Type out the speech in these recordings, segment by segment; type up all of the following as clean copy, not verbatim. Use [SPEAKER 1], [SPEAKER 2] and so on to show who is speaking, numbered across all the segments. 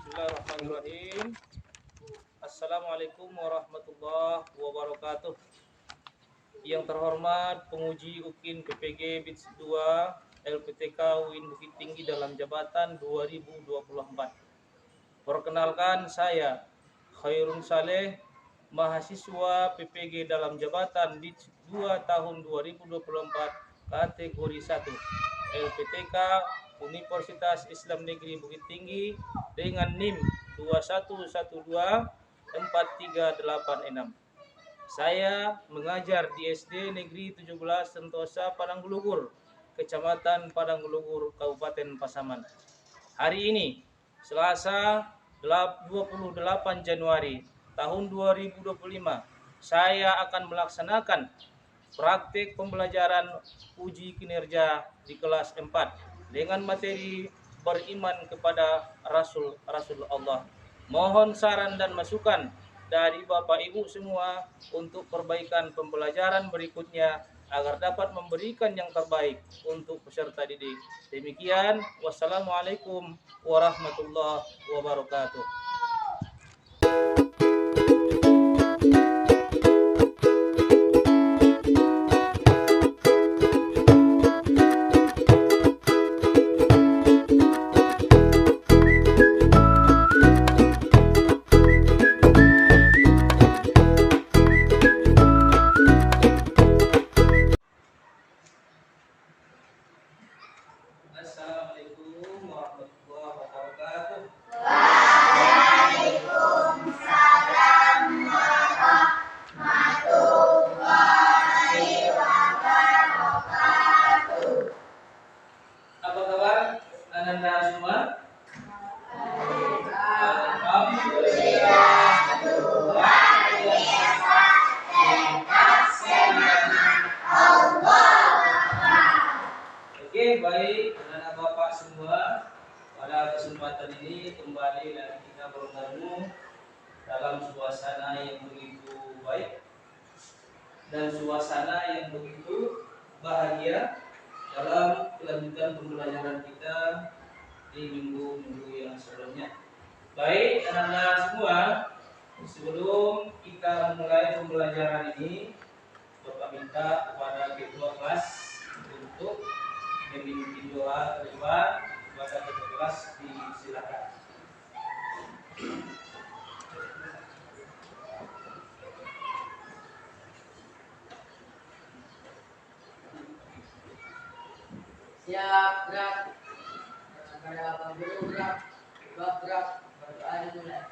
[SPEAKER 1] Bismillahirrahmanirrahim. Assalamualaikum warahmatullahi wabarakatuh. Yang terhormat penguji UKIN PPG BITS 2 LPTK UIN Bukit Tinggi dalam jabatan 2024. Perkenalkan, saya Khairun Saleh, mahasiswa PPG dalam jabatan BITS 2 tahun 2024 kategori 1 LPTK Universitas Islam Negeri Bukit Tinggi dengan NIM 21124386. Saya mengajar di SD Negeri 17 Sentosa Padanggulugur, Kecamatan Padanggulugur, Kabupaten Pasaman. Hari ini, Selasa 28 Januari tahun 2025, saya akan melaksanakan praktik pembelajaran uji kinerja di kelas 4 dengan materi beriman kepada Rasul Allah. Mohon saran dan masukan dari Bapak Ibu semua untuk perbaikan pembelajaran berikutnya agar dapat memberikan yang terbaik untuk peserta didik. Demikian, wassalamualaikum warahmatullahi wabarakatuh. Assalamualaikum warahmatullahi wabarakatuh.
[SPEAKER 2] Waalaikumsalam warahmatullahi wabarakatuh.
[SPEAKER 1] Apa kabar Anda semua? Alhamdulillah, luar biasa, tetap semangat, Allah. Oke, baik anak-anak Bapak semua, pada kesempatan ini kembali lagi kita bertemu dalam suasana yang begitu baik dan suasana yang begitu bahagia dalam kelanjutan pembelajaran kita di minggu-minggu yang sebelumnya. Baik anak-anak semua, sebelum kita memulai pembelajaran ini, Bapak minta kepada ketua kelas untuk memimpin doa ke depan. Kepada ketua kelas disilakan.
[SPEAKER 3] Siap, gerak. Pada abang dulu gerak. Gerak. Berdoa dimulai.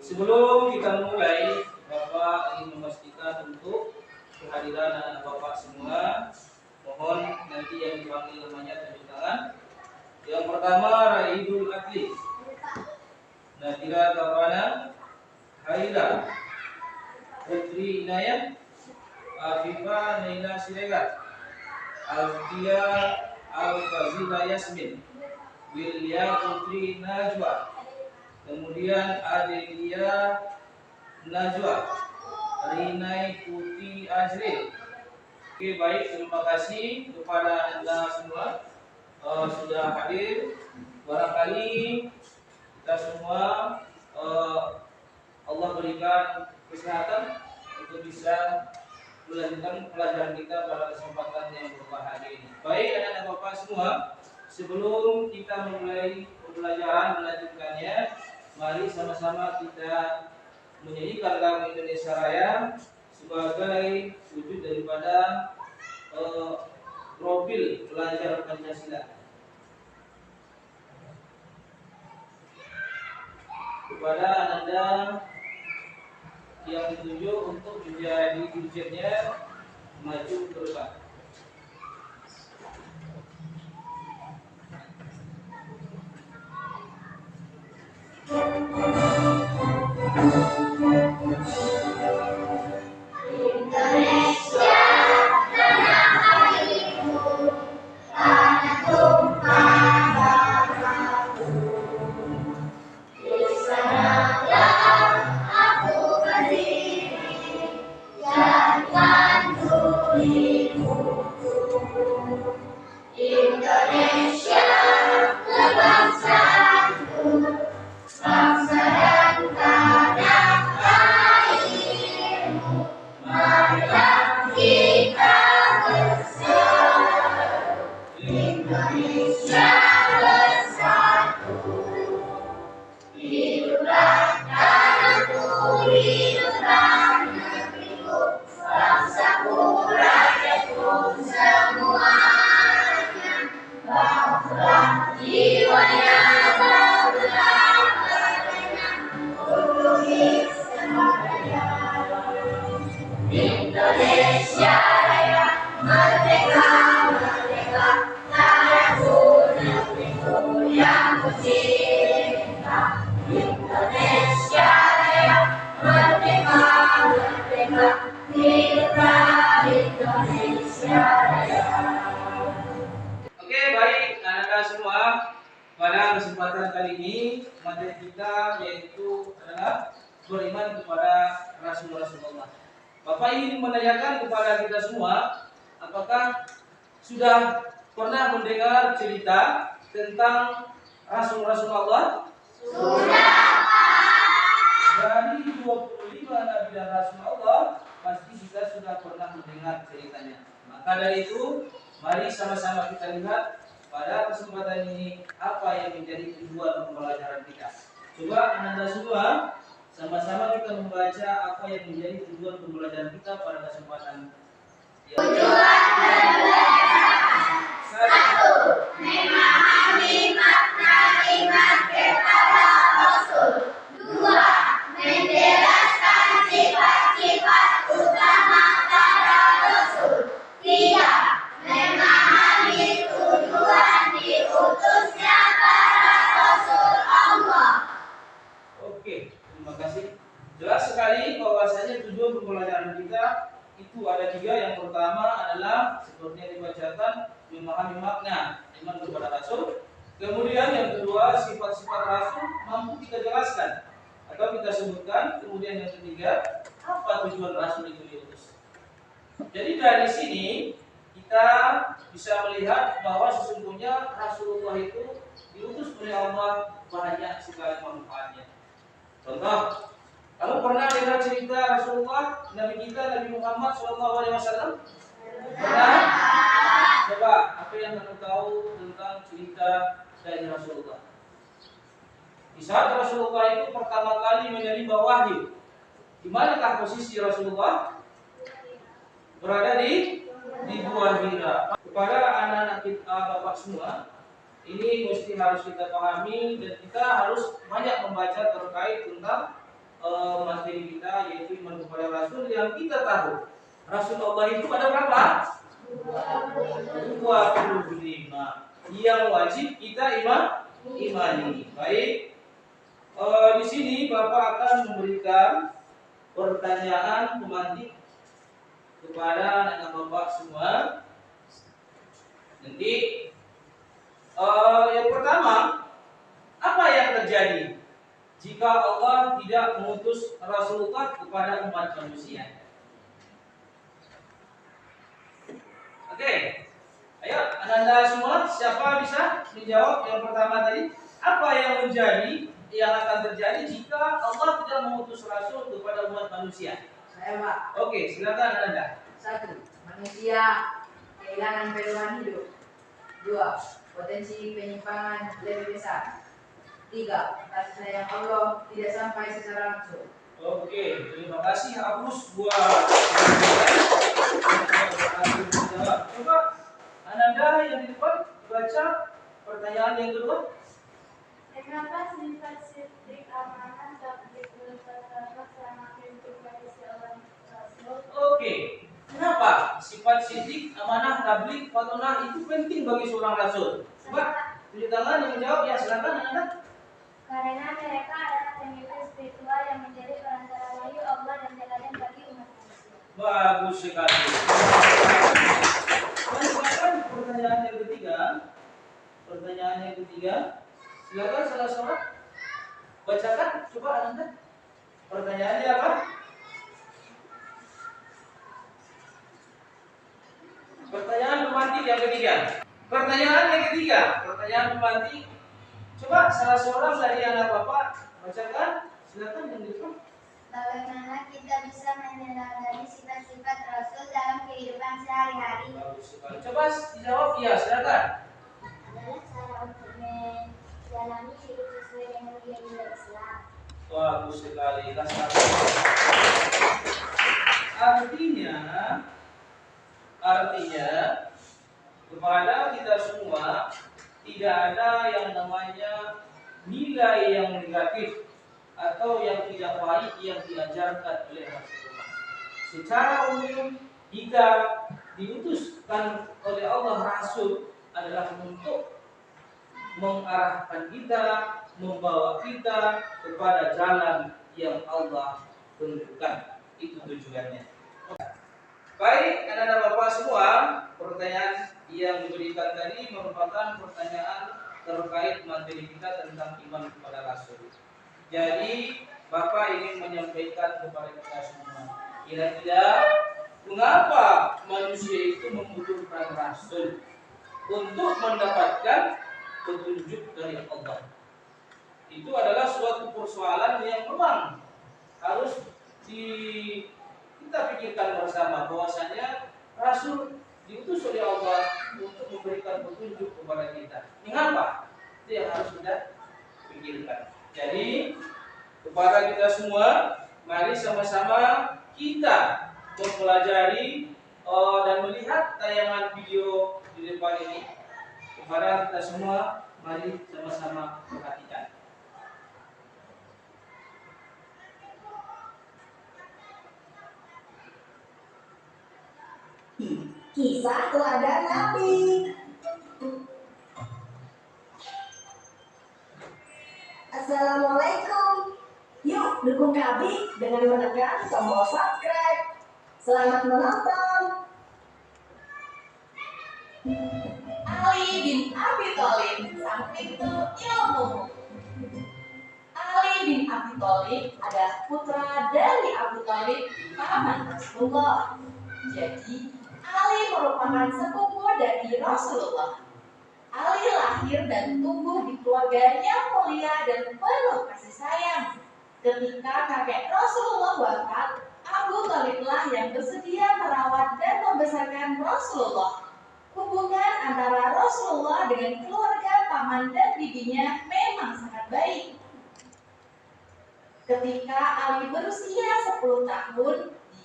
[SPEAKER 1] Sebelum kita mulai, Bapak ingin memastikan untuk kehadiran anak Bapak semua. Mohon nanti yang dipanggil namanya tunjuk tangan. Yang pertama Raidul Adli, Nadira Gavana, Haida, Putri Inayat, Afifah Naila Siregar, Alfia Al-Fazila Yasmin, Wilya Putri Najwa, kemudian Adelia Najwa, Rinai Putri Azril. Oke, baik, terima kasih kepada Anda semua sudah hadir. Barangkali kita semua Allah berikan kesehatan untuk bisa melanjutkan pelajaran kita pada kesempatan yang berbahagia ini. Baik, anak-anak Bapak semua, sebelum kita memulai pembelajaran melanjutkannya, mari sama-sama kita menyanyikan lagu Indonesia Raya sebagai wujud daripada profil pelajar Pancasila. Kepada Anda yang ditunjuk untuk menjadi dirjennya, maju ke depan.
[SPEAKER 2] Indonesia tanah airku, tanah tumpah darahku. Di sanalah aku berdiri, jadikan tuliku. Indonesia kebangsaanku, bangsa dan tanah airmu. Marilah kita bersatu, Indonesia bersatu. Hiduplah tanahku, hiduplah negeriku, bangsaku, rakyatku semuanya. Bahulah jiwanya, bahulah badannya, untuk Indonesia. Indonesia Raya, merdeka, merdeka, tanahku, negeriku yang ku cinta. Indonesia Raya, merdeka, merdeka, hiduplah Indonesia Raya.
[SPEAKER 1] Oke, baik anak-anak semua, pada kesempatan kali ini materi kita yaitu adalah beriman kepada Rasulullah. Bapak ingin menanyakan kepada kita semua, apakah sudah pernah mendengar cerita tentang Rasul-Rasul Allah?
[SPEAKER 2] Sudah.
[SPEAKER 1] Dari 25 Nabi dan Rasul Allah, pasti kita sudah pernah mendengar ceritanya. Maka dari itu, mari sama-sama kita lihat pada kesempatan ini apa yang menjadi tujuan pembelajaran kita. Coba anda semua sama-sama kita membaca apa yang menjadi tujuan pembelajaran kita pada kesempatan yang
[SPEAKER 2] Tujuan pembelajaran. 1. Memahami makna iman kepada Rasul. 2. Menjelaskan sifat-sifat utama para Rasul. 3. Memahami tujuan diutusnya para Rasul Allah.
[SPEAKER 1] Oke, terima kasih. Jelas sekali bahwasanya tujuan pembelajaran kita itu ada 3. Yang pertama adalah seperti yang dibacakan, memahami makna iman kepada Rasul. Kemudian yang kedua, sifat-sifat Rasul mampu kita jelaskan atau kita sebutkan. Kemudian yang ketiga, apa tujuan Rasul itu diutus. Jadi dari sini kita bisa melihat bahwa sesungguhnya Rasulullah itu diutus oleh Allah banyak sekali manfaatnya. Contoh, kamu pernah dengar cerita Rasulullah, Nabi kita, Nabi Muhammad SAW? Pernah? Coba, apa yang kamu tahu tentang cerita dari Rasulullah? Di saat Rasulullah itu pertama kali menerima wahyu, di manakah posisi Rasulullah? Berada di Gua Hira. Kepada anak-anak kita, bapak semua, ini mesti harus kita pahami dan kita harus banyak membaca terkait tentang materi kita, yaitu iman kepada Rasul yang kita tahu. Rasul Allah itu ada berapa? 25 yang wajib kita imani. Baik, di sini Bapak akan memberikan pertanyaan pemantik kepada anak Bapak semua. Nanti yang pertama, apa yang terjadi jika Allah tidak mengutus Rasulullah kepada umat manusia? Oke, ayo Anda semua, siapa bisa menjawab yang pertama tadi? Apa yang akan terjadi jika Allah tidak mengutus Rasul kepada umat manusia?
[SPEAKER 3] Saya, Pak.
[SPEAKER 1] Oke, silakan Anda.
[SPEAKER 3] 1. Manusia kehilangan peluang hidup. 2. Potensi penyimpangan lebih besar. 3. Kasih sayang Allah tidak sampai secara langsung.
[SPEAKER 1] Oke, terima kasih Agus buat coba Ananda yang di depan baca pertanyaan yang kedua.
[SPEAKER 2] Kenapa sifat sidik amanah tabligh berkata sama pintu bagi seorang rasul?
[SPEAKER 1] Oke, kenapa sifat sidik amanah tabligh fatonah itu penting bagi seorang rasul? Coba tunjuk tangan yang menjawab, ya silakan Ananda.
[SPEAKER 2] Karena mereka adalah pemimpin spiritual yang menjadi perantara wahyu Allah dan teladan bagi umat manusia.
[SPEAKER 1] Bagus sekali. Silakan pertanyaan yang ketiga. Pertanyaan yang ketiga, silakan salah seorang bacakan. Coba Ananda. Pertanyaannya apa? Pertanyaan pemantik yang ketiga. Pertanyaan yang ketiga. Pertanyaan pemantik. Coba salah seorang dari anak Bapak bacakan. Silakan yang di depan.
[SPEAKER 2] Bagaimana kita bisa meneladani sifat-sifat Rasul dalam kehidupan sehari-hari?
[SPEAKER 1] Bagus sekali. Coba dijawab, ya silakan.
[SPEAKER 2] Adalah cara untuk menjalani hidup sesuai dengan nilai-nilai Islam.
[SPEAKER 1] Bagus sekali. Artinya kepada kita semua tidak ada yang namanya nilai yang negatif atau yang tidak baik yang diajarkan oleh Rasulullah. Secara umum, jika diutuskan oleh Allah Rasul adalah untuk mengarahkan kita, membawa kita kepada jalan yang Allah tentukan. Itu tujuannya. Baik, anak-anak Bapak semua, pertanyaan yang diberikan tadi merupakan pertanyaan terkait materi kita tentang iman kepada Rasul. Jadi, Bapak ingin menyampaikan kepada kita semua, kira-kira mengapa manusia itu membutuhkan Rasul untuk mendapatkan petunjuk dari Allah? Itu adalah suatu persoalan yang memang harus kita pikirkan bersama, bahwasanya Rasul diutus oleh Allah untuk memberikan petunjuk kepada kita. Mengapa? Itu yang harus kita pikirkan. Jadi kepada kita semua, mari sama-sama kita mempelajari dan melihat tayangan video di depan ini. Kepada kita semua, mari sama-sama perhatikan.
[SPEAKER 4] Kisah teladan Nabi. Assalamualaikum. Yuk dukung Nabi dengan menekan tombol subscribe. Selamat menonton. Ali bin Abi Thalib, sang pintu ilmu. Ali bin Abi Thalib adalah putra dari Abu Thalib, paman Rasulullah. Jadi Ali merupakan sepupu dari Rasulullah. Ali lahir dan tumbuh di keluarga yang mulia dan penuh kasih sayang. Ketika kakek Rasulullah wafat, Abu Thaliblah yang bersedia merawat dan membesarkan Rasulullah. Hubungan antara Rasulullah dengan keluarga paman dan bibinya memang sangat baik. Ketika Ali berusia 10 tahun,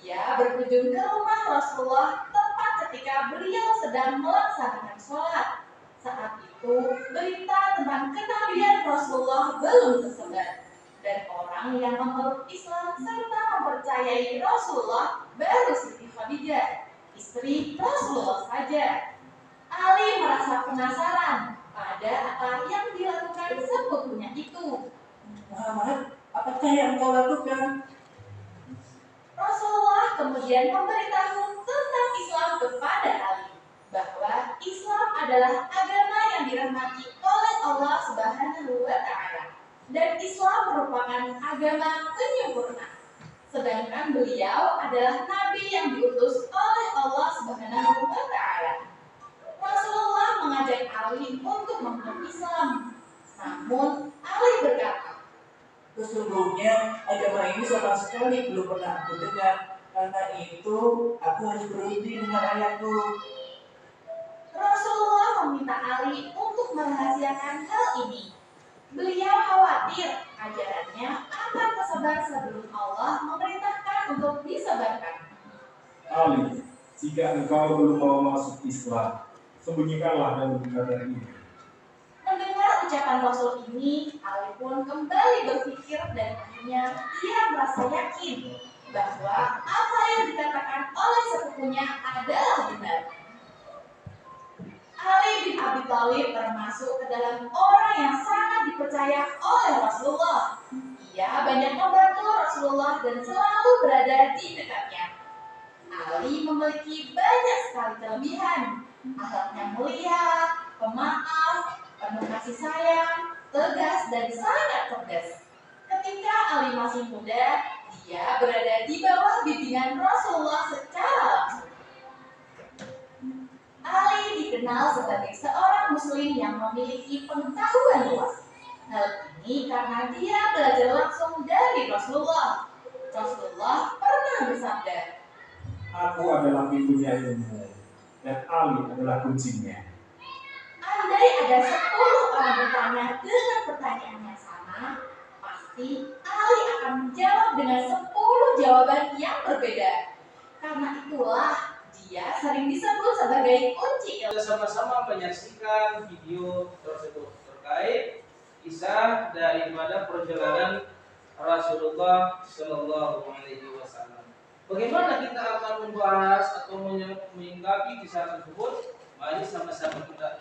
[SPEAKER 4] dia berkunjung ke rumah Rasulullah tepat ketika beliau sedang melaksanakan sholat. Saat itu, berita tentang kenabian Rasulullah belum tersebar. Dan orang yang memeluk Islam serta mempercayai Rasulullah baru Siti Khadijah, istri Rasulullah saja. Ali merasa penasaran pada apa yang dilakukan sepupunya itu.
[SPEAKER 5] Muhammad, apakah yang kau lakukan?
[SPEAKER 4] Rasulullah kemudian memberitahu tentang Islam kepada Ali, bahwa Islam adalah agama yang dirahmati oleh Allah Subhanahu wa Ta'ala, dan Islam merupakan agama penyempurna. Sedangkan beliau adalah nabi yang diutus oleh Allah Subhanahu wa Ta'ala. Rasulullah mengajak Ali untuk memeluk Islam. Namun Ali berkata,
[SPEAKER 5] Sesungguhnya agama ini sama sekali belum pernah aku dengar. Karena itu aku harus berhenti dengan ayahku.
[SPEAKER 4] Rasulullah meminta Ali untuk merahasiakan hal ini. Beliau khawatir ajarannya akan tersebar sebelum Allah memerintahkan untuk disebarkan.
[SPEAKER 6] Ali, jika engkau belum mau masuk Islam, sembunyikanlah dalam perkara ini.
[SPEAKER 4] Mendengar ucapan Rasul ini, Ali pun kembali berpikir dan akhirnya dia merasa yakin bahwa apa yang dikatakan oleh sepupunya adalah benar. Ali bin Abi Thalib termasuk ke dalam orang yang sangat dipercaya oleh Rasulullah. Ia banyak membantu Rasulullah dan selalu berada di dekatnya. Ali memiliki banyak sekali kelebihan. Akhlaknya mulia, pemaaf, penuh kasih sayang, tegas dan sangat cerdas. Ketika Ali masih muda, dia berada di bawah bimbingan Rasulullah secara langsung. Ali dikenal sebagai seorang muslim yang memiliki pengetahuan luas. Hal ini karena dia belajar langsung dari Rasulullah. Rasulullah pernah bersabda,
[SPEAKER 6] Aku adalah pintunya ilmu, dan Ali adalah kuncinya.
[SPEAKER 4] andai ada 10 orang bertanya dengan pertanyaan yang sama, pasti Ali akan menjawab dengan 10 jawaban yang berbeda. Karena itulah dia sering disebut sebagai kunci ilmu.
[SPEAKER 1] Kita sama-sama menyaksikan video tersebut terkait kisah daripada perjalanan Rasulullah Shallallahu Alaihi Wasallam. Bagaimana kita akan membahas atau menyingkapi kisah tersebut? Mari sama-sama kita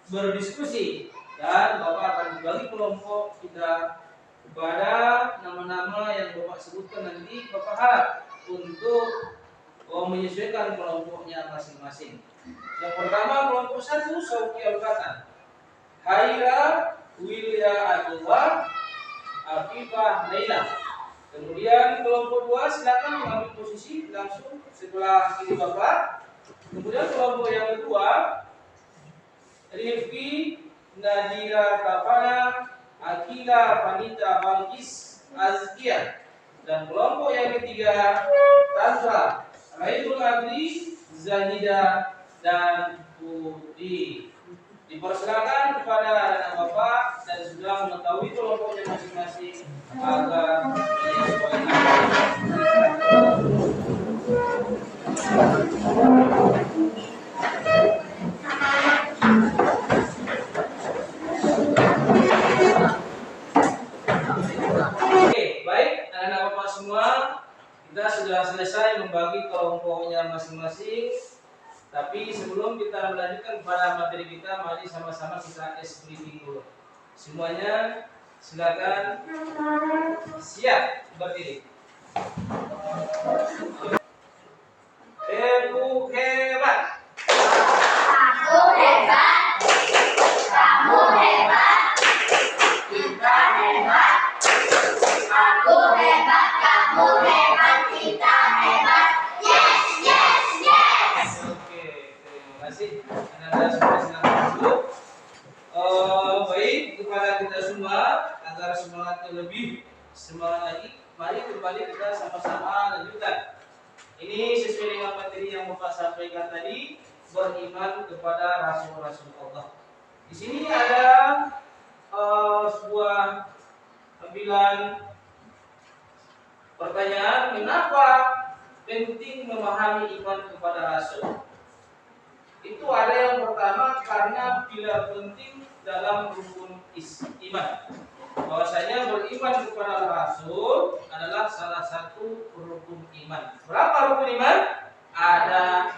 [SPEAKER 1] berdiskusi, dan Bapak akan dibagi kelompok kita kepada nama-nama yang Bapak sebutkan nanti. Bapak harap untuk menyesuaikan kelompoknya masing-masing. Yang pertama, kelompok 1 Sauki Al-Fatan, Haira, Wilya Abdullah, Afifah Laila. Kemudian kelompok 2 silakan mengambil posisi langsung sebelah kiri Bapak. Kemudian kelompok yang kedua, Rifki, Nadira Tafana, Akila Vanita Balkis Azkia. Dan kelompok yang ketiga, Tantra, Raidul Adli, Zahida, dan Budi. Dipersilakan kepada anak Bapak dan sudah mengetahui kelompoknya masing-masing agar Oke, baik anak-anak Bapak semua, kita sudah selesai membagi kelompoknya masing-masing. Tapi sebelum kita melanjutkan kepada materi kita, mari sama-sama kita briefing dulu. Semuanya silakan siap berdiri. Ibu hebat.
[SPEAKER 2] Aku hebat, kamu hebat, kita hebat. Aku hebat, kamu hebat, kita hebat. Yes, yes, yes.
[SPEAKER 1] Oke, terima kasih. Anda sudah silakan dulu. Baik, kepada kita semua agar semangatnya lebih semangat lagi, mari kembali kita sama-sama lanjutkan. Ini sesuai dengan materi yang Bapak sampaikan tadi, beriman kepada Rasul-Rasul Allah. Di sini ada sebuah ambilan pertanyaan, kenapa penting memahami iman kepada Rasul? Itu ada yang pertama karena bila penting dalam rukun iman. bahwasanya beriman kepada Rasul adalah salah satu rukun iman. Berapa rukun iman? Ada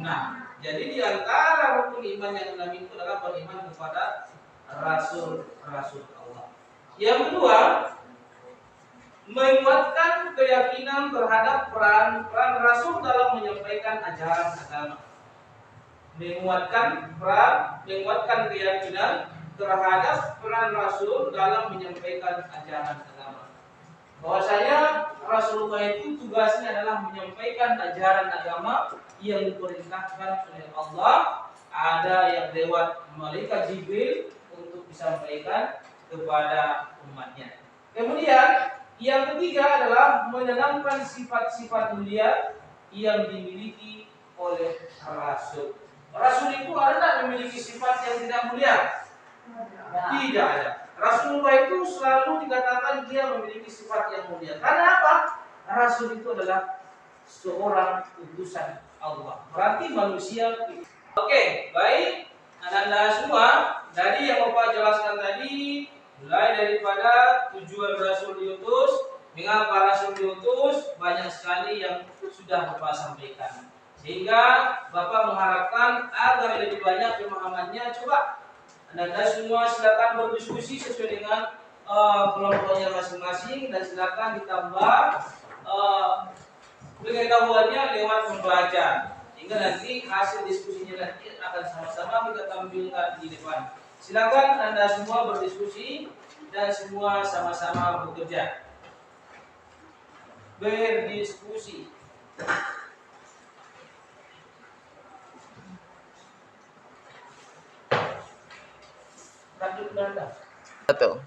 [SPEAKER 1] 6. Jadi di antara rukun iman yang 6 itu adalah beriman kepada Rasul Allah. Yang kedua, menguatkan keyakinan terhadap peran Rasul dalam menyampaikan ajaran agama. Menguatkan keyakinan terhadap peran Rasul dalam menyampaikan ajaran agama. Bahwasanya Rasulullah itu tugasnya adalah menyampaikan ajaran agama yang diperintahkan oleh Allah. Ada yang lewat malaikat Jibril untuk disampaikan kepada umatnya. Kemudian yang ketiga adalah menanamkan sifat-sifat mulia yang dimiliki oleh Rasul. Rasul itu ada memiliki sifat yang tidak mulia? Tidak ada. Rasulullah itu selalu dikatakan dia memiliki sifat yang mulia. Karena apa? Rasul itu adalah seorang utusan Allah. Berarti manusia. Oke, baik. Anda semua, dari yang Bapak jelaskan tadi, mulai daripada tujuan Rasul diutus, mengapa Rasul diutus, banyak sekali yang sudah Bapak sampaikan. Sehingga Bapak mengharapkan agar lebih banyak pemahamannya. Coba Anda semua silakan berdiskusi sesuai dengan kelompoknya masing-masing, dan silakan ditambah pengetahuannya lewat membaca. Hingga nanti hasil diskusinya nanti akan sama-sama kita tampilkan di depan. Silakan Anda semua berdiskusi dan semua sama-sama bekerja. Berdiskusi. Lanjut Anda.
[SPEAKER 7] Satu.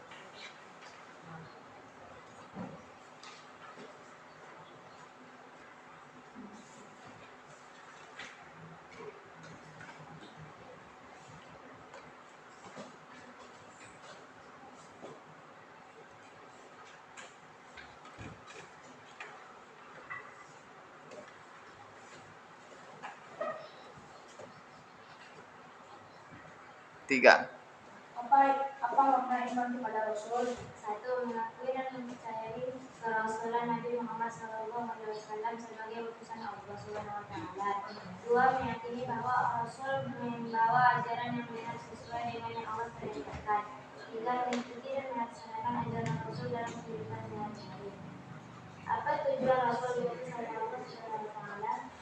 [SPEAKER 7] Tiga.
[SPEAKER 2] Apa makna iman kepada Rasul? 1. Mengakui dan mempercayai kerasulan Nabi Muhammad SAW sebagai utusan Allah SWT. 2. Meyakini bahwa Rasul membawa ajaran yang benar sesuai dengan yang Allah perintahkan. 3. Mengikuti dan melaksanakan ajaran Rasul dalam kehidupan sehari-hari. Apa tujuan Rasul diutus oleh Allah SWT?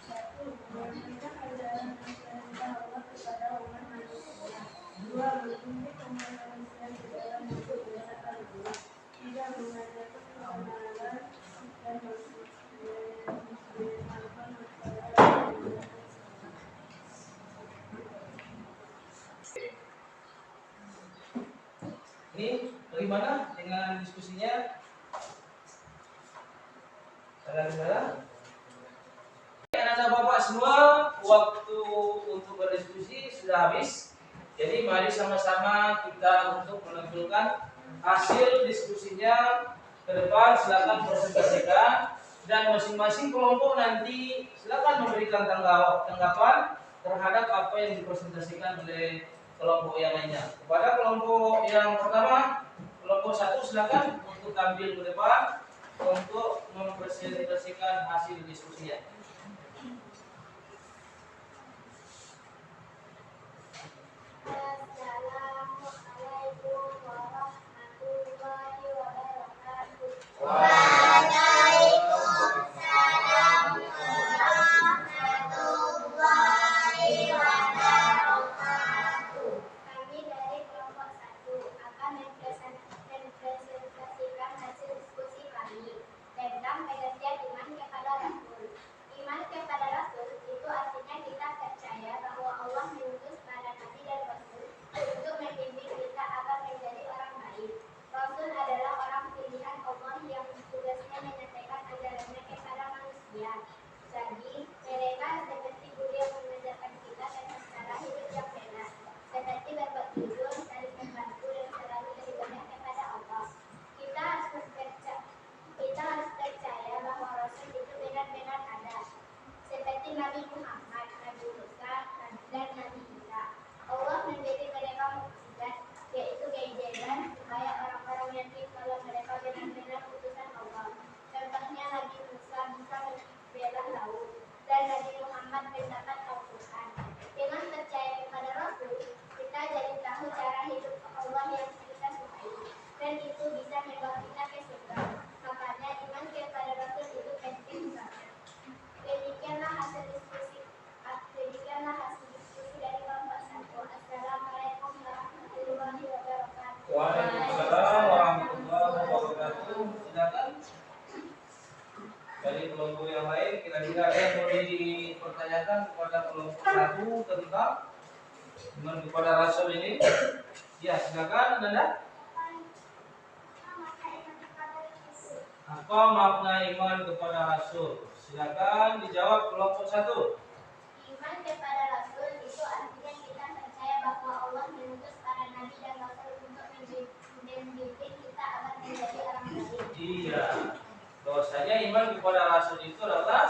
[SPEAKER 2] 1. Menyampaikan ajaran dan perintah Allah kepada umat manusia. 2. Berfungsi pembangunan manusia di dalam hidup berdasarkan Allah. 3. Mengajarkan kebenaran dan menyebarkan masalah.
[SPEAKER 1] Ini bagaimana dengan diskusinya? Saudara-saudara? Anak-anak Bapak semua, waktu untuk berdiskusi sudah habis. Jadi mari sama-sama kita untuk menentukan hasil diskusinya ke depan. Silakan presentasikan, dan masing-masing kelompok nanti silakan memberikan tanggapan terhadap apa yang dipresentasikan oleh kelompok yang lainnya. Kepada kelompok yang pertama, kelompok 1, silakan untuk tampil ke depan untuk mempresentasikan hasil diskusinya.
[SPEAKER 2] Assalamualaikum warahmatullahi wabarakatuh.
[SPEAKER 8] Waalaikumsalam warahmatullahi wabarakatuh.
[SPEAKER 2] Kami dari kelompok 1 akan mempresentasikan hasil diskusi kami tentang pergantian iman kepada Rasul.
[SPEAKER 1] Dari kelompok yang lain, kira-kira ada yang boleh dipertanyakan kepada kelompok satu tentang iman kepada Rasul ini? Ya, silakan Nanda. Apa makna iman kepada Rasul? Silakan dijawab kelompok satu.
[SPEAKER 2] Iman kepada Rasul itu artinya kita percaya bahwa Allah mengutus para nabi dan rasul untuk mendidik kita agar menjadi orang baik.
[SPEAKER 1] Iya. Bahwasanya iman kepada Rasul itu adalah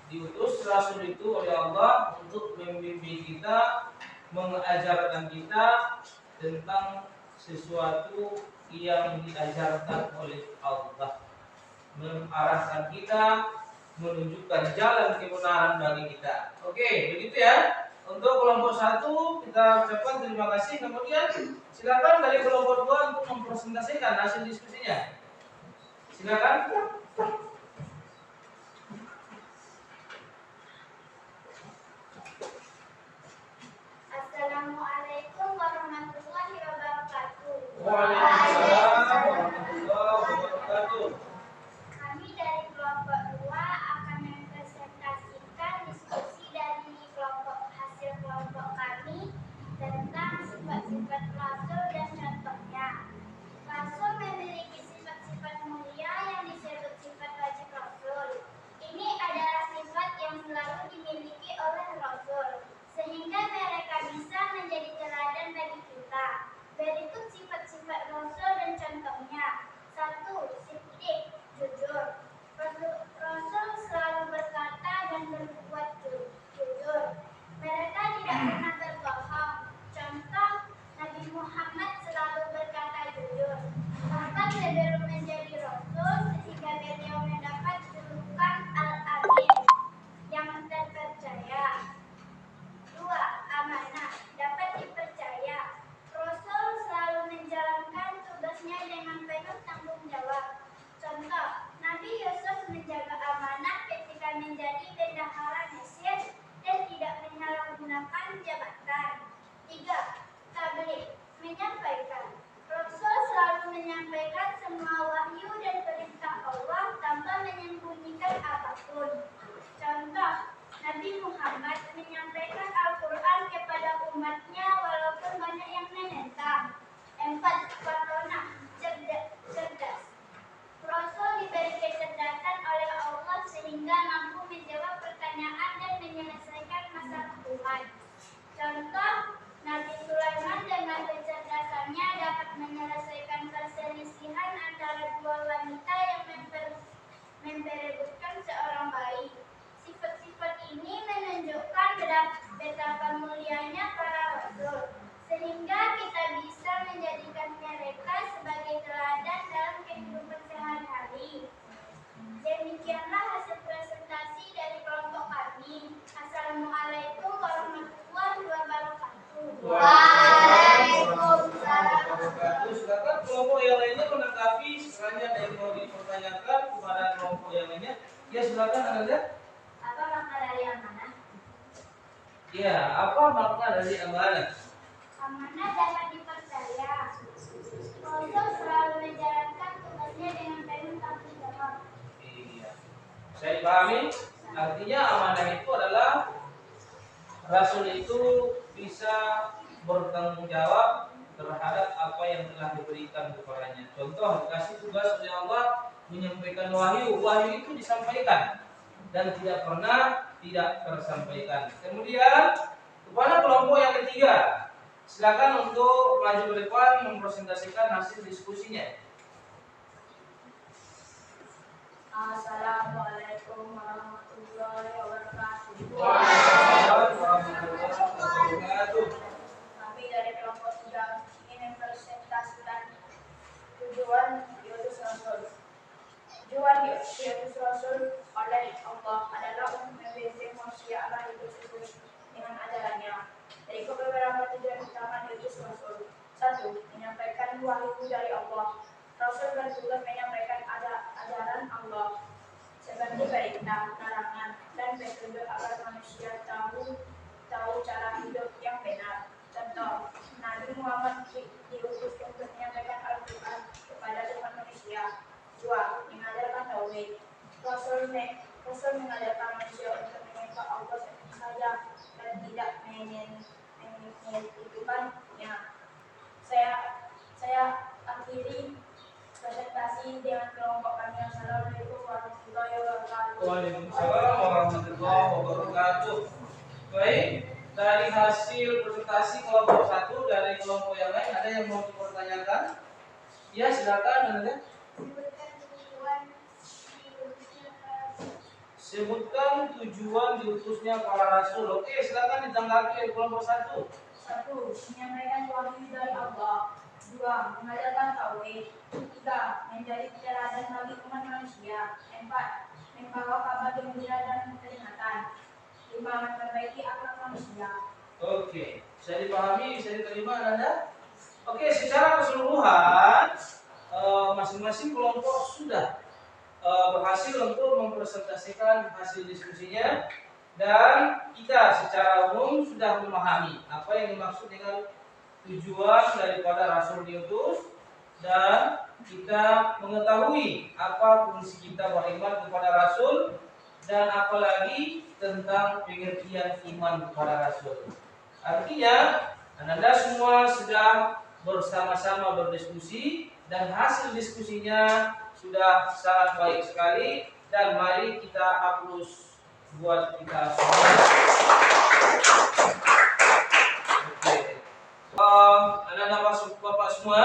[SPEAKER 1] diutus Rasul itu oleh Allah untuk membimbing kita, mengajarkan kita tentang sesuatu yang diajarkan oleh Allah, mengarahkan kita, menunjukkan jalan kebenaran bagi kita. Oke, begitu ya. Untuk kelompok satu kita ucapkan terima kasih. Kemudian silakan dari kelompok dua untuk mempresentasikan hasil diskusinya. Silakan.
[SPEAKER 2] Assalamualaikum warahmatullahi wabarakatuh.
[SPEAKER 1] Waalaikumsalam warahmatullahi wabarakatuh.
[SPEAKER 2] Kami dari kelompok 2 akan mempresentasikan diskusi dari hasil kelompok kami tentang sifat-sifat Rasul dan contohnya. Rasul memiliki sifat-sifat mulia yang disebut sifat wajib Rasul. Ini adalah sifat yang selalu dimiliki oleh Rasul, sehingga mereka bisa menjadi teladan bagi kita. Berikut sifat-sifat Rasul dan contohnya. 1. Siddiq, jujur. Rasul selalu berkata dan berbuat jujur. Mereka tidak pernah berbohong. Contoh, Nabi Muhammad selalu berkata jujur. Bahkan sebelum menjadi Rasul, sehingga beliau mendapat julukan Al-Amin, yang terpercaya. 2. Amanah, dapat dipercaya. Rasul selalu menjalankan tugasnya dengan penuh tanggung jawab. Contoh, Nabi Yusuf menjaga amanah ketika menjadi bendahara Mesir dan tidak menyalahgunakan jabatan. 3. Tabligh, menyampaikan. Rasul selalu menyampaikan semua wahyu dan perintah Allah tanpa menyembunyikan apapun. Contoh, Nabi Muhammad menyampaikan Al-Quran kepada umatnya walaupun banyak yang menentang. 4. Patronah, cerdas. Rasul diberi kecerdasan oleh Allah sehingga mampu menjawab pertanyaan dan menyelesaikan masalah Tuhan. Contoh, Nabi Sulaiman dengan kecerdasannya dapat menyelesaikan perselisihan antara dua wanita yang memperebutkan seorang bayi. Sifat-sifat ini menunjukkan betapa mulianya para rasul, sehingga kita bisa menjadikan mereka sebagai teladan dalam kehidupan sehari-hari. Demikianlah hasil presentasi dari kelompok kami. Assalamualaikum warahmatullahi wabarakatuh.
[SPEAKER 8] Waalaikumsalam.
[SPEAKER 1] Silakan kelompok yang lainnya menanggapi sekiranya ada yang mau dipertanyakan kepada kelompok yang lainnya. Ya, silakan Anda.
[SPEAKER 2] Apa makna dari amanah?
[SPEAKER 1] Ya, apa makna dari amanah?
[SPEAKER 2] Amanah dapat dipercaya. Rasul selalu menjalankan tugasnya dengan penuh tanggung jawab.
[SPEAKER 1] Iya. Saya dipahami? Artinya amanah itu adalah Rasul itu bisa bertanggung jawab terhadap apa yang telah diberikan kepadanya. Contoh, dikasih tugas oleh Allah menyampaikan wahyu. Wahyu itu disampaikan dan tidak pernah tidak tersampaikan. Kemudian kepada kelompok yang ketiga, silakan untuk maju ke depan mempresentasikan hasil diskusinya.
[SPEAKER 2] Assalamualaikum warahmatullahi wabarakatuh.
[SPEAKER 1] Waalaikumsalam warahmatullahi wabarakatuh.
[SPEAKER 2] Kami dari kelompok 3 ingin mempresentasikan tujuan diutus Rasul. Tujuan diutus Rasul oleh Allah adalah untuk membimbing manusia agar hidup sesuai dengan ajarannya. Dari beberapa tujuan utama diutus Rasul. 1. Menyampaikan wahyu dari Allah. Rasul bertugas menyampaikan ajaran Allah seperti perintah, larangan, dan petunjuk agar manusia tahu cara hidup yang benar. Contoh, Nabi Muhammad diutus untuk menyampaikan Al-Quran kepada umat manusia. 2. Mengajarkan tauhid. Rasul mengajarkan manusia untuk menyembah Allah saja dan tidak menyekutukannya. Saya akhiri presentasi dengan kelompok kami. Assalamualaikum warahmatullahi wabarakatuh.
[SPEAKER 1] Waalaikumsalam warahmatullahi wabarakatuh. Baik, dari hasil presentasi kelompok satu dari kelompok yang lain ada yang mau dipertanyakan? Ya, silakan Anda. Sebutkan tujuan diutusnya para rasul. Oke, silakan ditanggapi dari kelompok satu.
[SPEAKER 2] 1. Menyampaikan wahyu dari Allah. 2. Mengajarkan tauhid. 3. Menjadi teladan bagi umat manusia. 4. Membawa kabar gembira dan peringatan. 5. Memperbaiki akhlak manusia.
[SPEAKER 1] Oke, bisa dipahami, bisa diterima Anda? Oke, secara keseluruhan masing-masing kelompok sudah berhasil untuk mempresentasikan hasil diskusinya dan kita secara umum sudah memahami apa yang dimaksud dengan tujuan daripada Rasul diutus dan kita mengetahui apa fungsi kita beriman kepada Rasul dan apalagi tentang pengertian iman kepada Rasul. Artinya Anda semua sedang bersama-sama berdiskusi dan hasil diskusinya sudah sangat baik sekali dan mari kita hapus buat kita semua. Oke. Anak-anak bapak semua,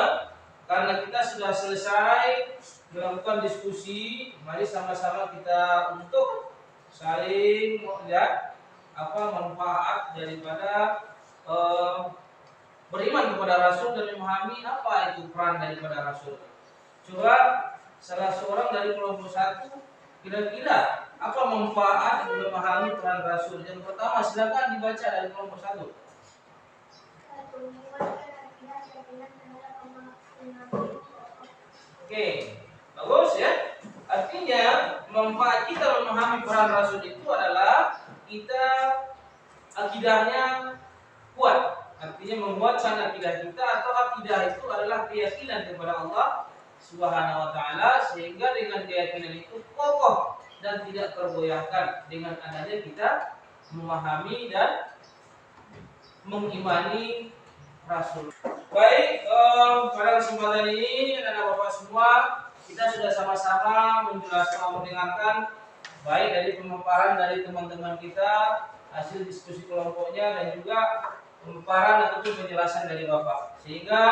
[SPEAKER 1] karena kita sudah selesai melakukan diskusi, mari sama-sama kita untuk saling melihat apa manfaat daripada beriman kepada Rasul dan memahami apa itu peran daripada Rasul. Coba salah seorang dari kelompok satu kira-kira apa manfaat memahami peran Rasul. Yang pertama silakan dibaca dari kelompok satu. Oke, bagus ya. Artinya manfaat kita memahami peran Rasul itu adalah kita akidahnya kuat. Artinya menguatkan akidah kita atau akidah itu adalah keyakinan kepada Allah Subhanahu wa taala sehingga dengan keyakinan itu kokoh dan tidak tergoyahkan dengan adanya kita memahami dan mengimani Rasul. Baik, pada kesempatan ini anak bapak semua kita sudah sama-sama menjelaskan mendengarkan baik dari pemaparan dari teman-teman kita, hasil diskusi kelompoknya dan juga pemaparan ataupun penjelasan dari bapak. Sehingga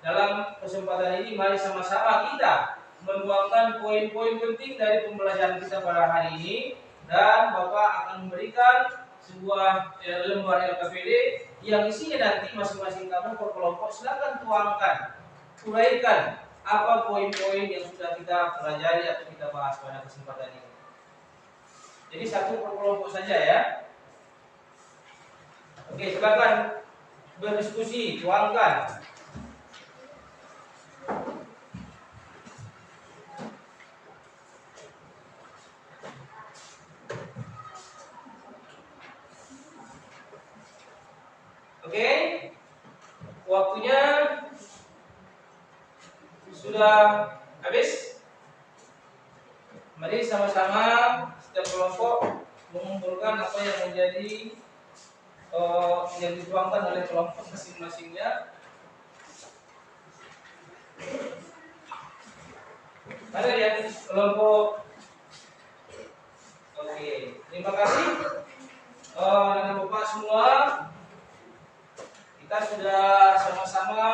[SPEAKER 1] dalam kesempatan ini mari sama-sama kita menuangkan poin-poin penting dari pembelajaran kita pada hari ini dan bapak akan memberikan sebuah lembar LKPD yang isinya nanti masing-masing kamu per kelompok silakan tuangkan, uraikan apa poin-poin yang sudah kita pelajari atau kita bahas pada kesempatan ini. Jadi satu per kelompok saja ya. Oke, silakan berdiskusi, tuangkan. Oke, waktunya sudah habis. Mari sama-sama setiap kelompok mengumpulkan apa yang menjadi yang dituangkan oleh kelompok masing-masingnya. Ada ya kelompok. Oke, terima kasih anak bapak semua. Kita sudah sama-sama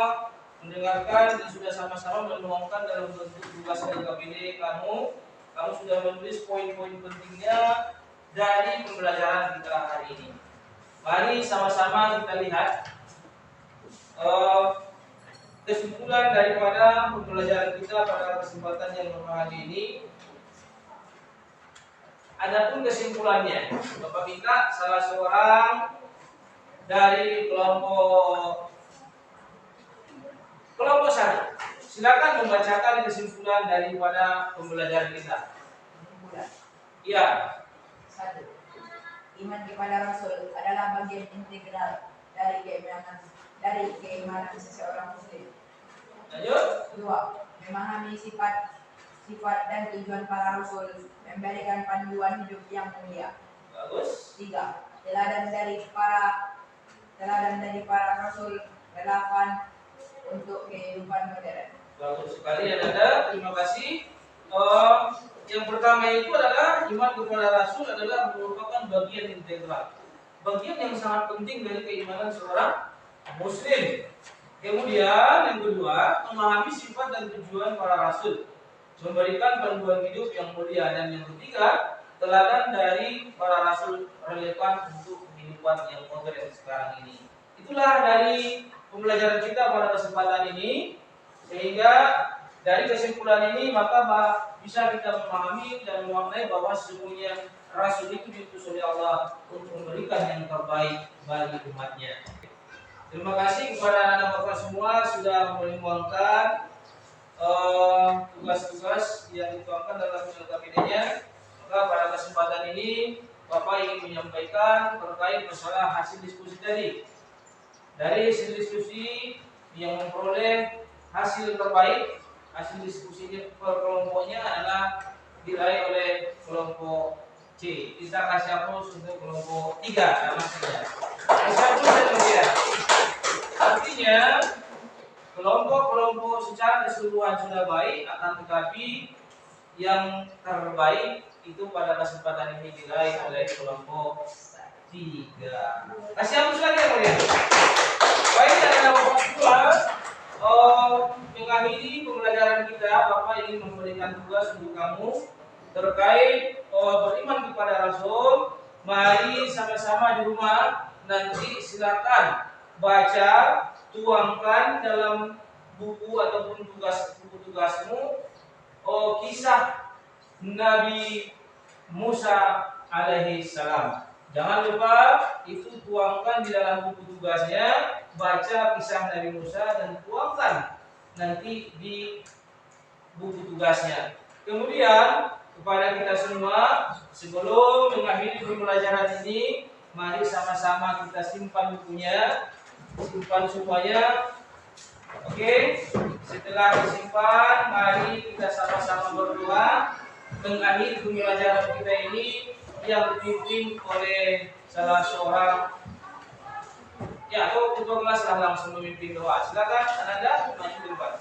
[SPEAKER 1] mendengarkan dan sudah sama-sama menuangkan dalam bentuk tugas LKPD kamu. Kamu sudah menulis poin-poin pentingnya dari pembelajaran kita hari ini. Mari sama-sama kita lihat kesimpulan daripada pembelajaran kita pada kesempatan yang berbahagia ini. Adapun kesimpulannya, Bapak minta salah seorang dari kelompok satu, silakan membacakan kesimpulan daripada pembelajaran kita. Iya.
[SPEAKER 3] 1. Iman kepada Rasul adalah bagian integral dari keimanan seseorang muslim.
[SPEAKER 1] Lanjut.
[SPEAKER 3] 2. Memahami sifat sifat dan tujuan para rasul, memberikan panduan hidup yang mulia.
[SPEAKER 1] Bagus.
[SPEAKER 3] 3. Teladan dari para rasul relevan untuk kehidupan modern.
[SPEAKER 1] Bagus sekali Anda. Terima kasih. Yang pertama itu adalah iman kepada Rasul adalah merupakan bagian integral, bagian yang sangat penting dari keimanan seorang Muslim. Kemudian yang kedua, memahami sifat dan tujuan para Rasul, memberikan panduan hidup yang mulia. Dan yang ketiga, teladan dari para Rasul relevan untuk kehidupan yang modern sekarang ini. Itulah dari pembelajaran kita pada kesempatan ini. Sehingga dari kesimpulan ini maka bisa kita memahami dan memaknai bahwa sesungguhnya Rasul itu diutus oleh Allah untuk memberikan yang terbaik bagi umatnya. Terima kasih kepada anak bapak semua sudah menyumbangkan tugas-tugas yang dituangkan dalam kabinetnya. Maka pada kesempatan ini Bapak ingin menyampaikan terkait masalah hasil diskusi tadi. Dari hasil diskusi yang memperoleh hasil terbaik, hasil diskusinya per kelompoknya adalah diraih oleh kelompok C. Kita kasih aplaus untuk kelompok 3 sama saja. Satu saja. Artinya kelompok-kelompok secara keseluruhan sudah baik, akan tetapi yang terbaik itu pada kesempatan ini diraih oleh kelompok 3. Kasih aplaus lagi ya mulia. Baik, ada bapak semua. Mengakhiri pembelajaran kita, Bapak ingin memberikan tugas untuk kamu terkait beriman kepada Rasul. Mari sama-sama di rumah nanti silakan baca, tuangkan dalam buku ataupun tugasmu kisah Nabi Musa alaihi salam. Jangan lupa itu tuangkan di dalam buku tugasnya, baca kisah Nabi Musa dan tuangkan nanti di buku tugasnya. Kemudian kepada kita semua, sebelum mengakhiri pembelajaran ini, mari sama-sama kita simpan bukunya, simpan semuanya. Oke, setelah disimpan, mari kita sama-sama berdoa mengakhiri pembelajaran kita ini yang dipimpin oleh salah seorang atau ketua kelas langsung memimpin doa. Silakan Ananda maju ke depan.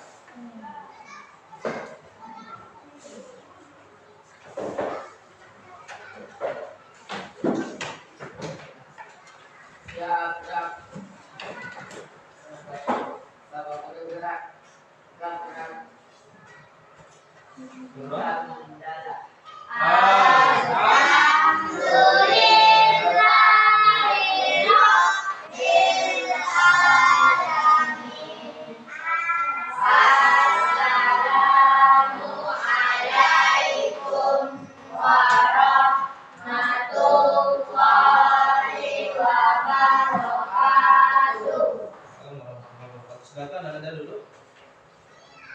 [SPEAKER 1] Silakan Anda dulu.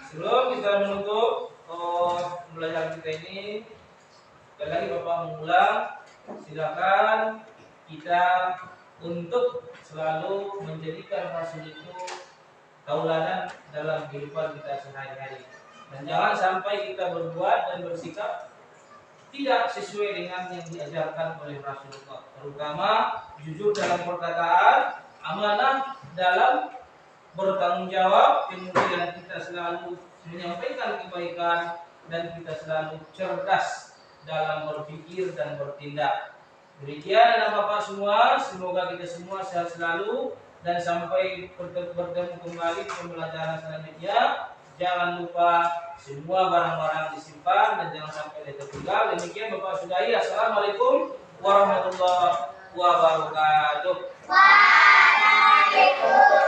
[SPEAKER 1] Sebelum kita menutup pembelajaran kita ini, sekali lagi Bapak mengulang, silakan kita untuk selalu menjadikan Rasul itu tauladan dalam kehidupan kita sehari-hari. Dan jangan sampai kita berbuat dan bersikap tidak sesuai dengan yang diajarkan oleh Rasulullah. Terutama jujur dalam perkataan, amanah dalam bertanggung jawab, kemudian kita selalu menyampaikan kebaikan dan kita selalu cerdas dalam berpikir dan bertindak. Demikian anak bapak semua, semoga kita semua sehat selalu dan sampai bertemu kembali di pembelajaran selanjutnya. Jangan lupa semua barang-barang disimpan dan jangan sampai tertinggal. Demikian Bapak sudahi. Assalamualaikum warahmatullahi wabarakatuh.
[SPEAKER 8] Waalaikumsalam.